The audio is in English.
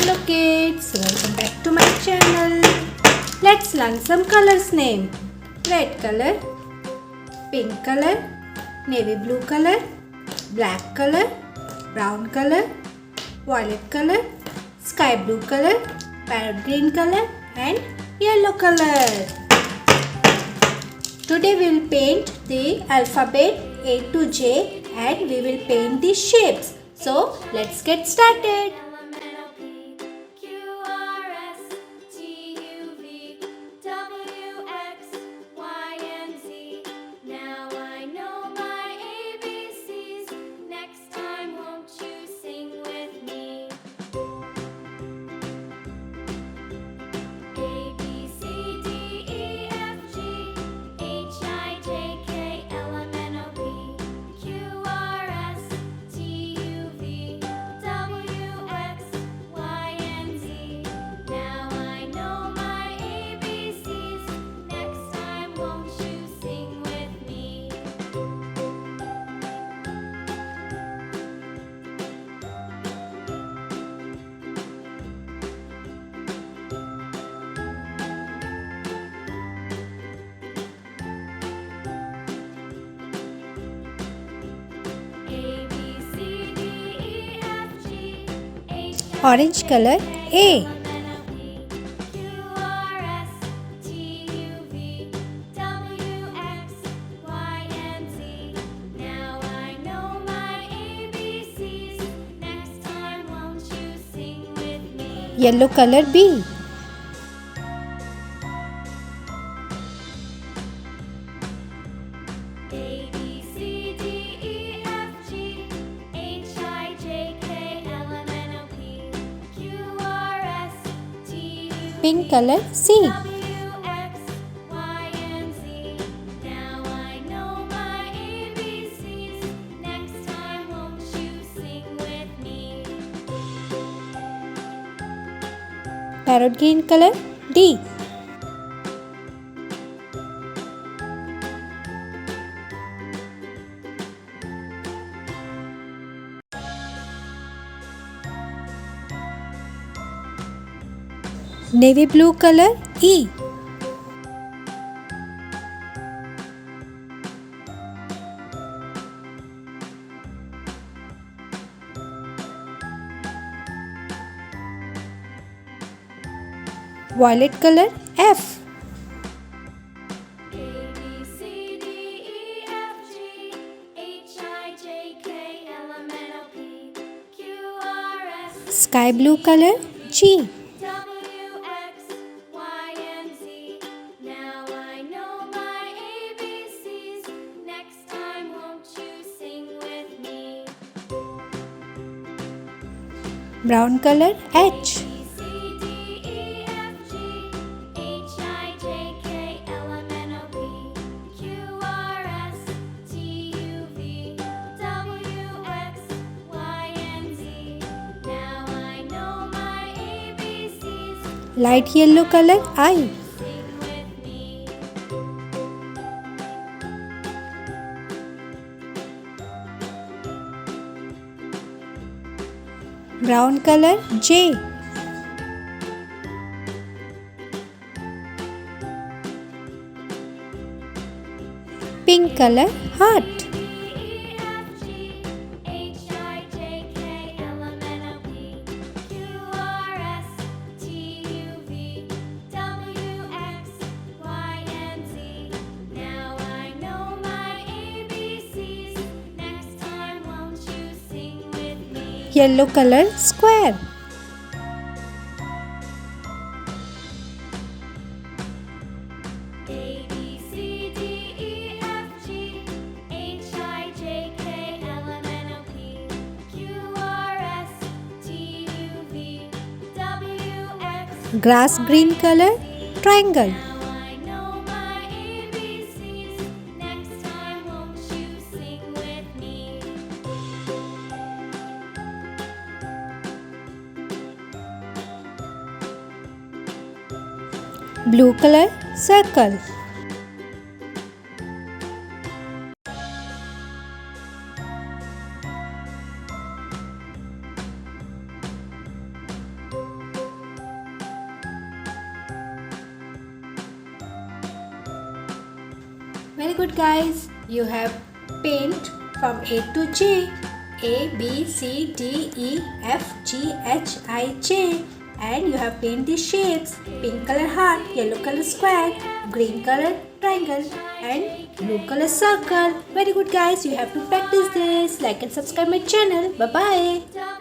Hello kids, welcome back to my channel. Let's learn some colors name. Red color, pink color, navy blue color, black color, brown color, violet color, sky blue color, parrot green color and yellow color. Today we will paint the alphabet A to J and we will paint the shapes. So let's get started. Orange color A. Yellow color B. Pink color C. Parrot green color D. Navy blue color E. Violet color F. Sky blue color G. Brown color H. Light yellow color I. Brown color J. Pink color heart. Yellow color square. Grass green color triangle. Blue color circle. Very good, guys. You have paint from A to J. A, B, C, D, E, F, G, H, I, J. And you have paint these shapes. Pink color heart, yellow color square, green color triangle and blue color circle. Very good, guys. You have to practice this. Like and subscribe my channel. Bye-bye.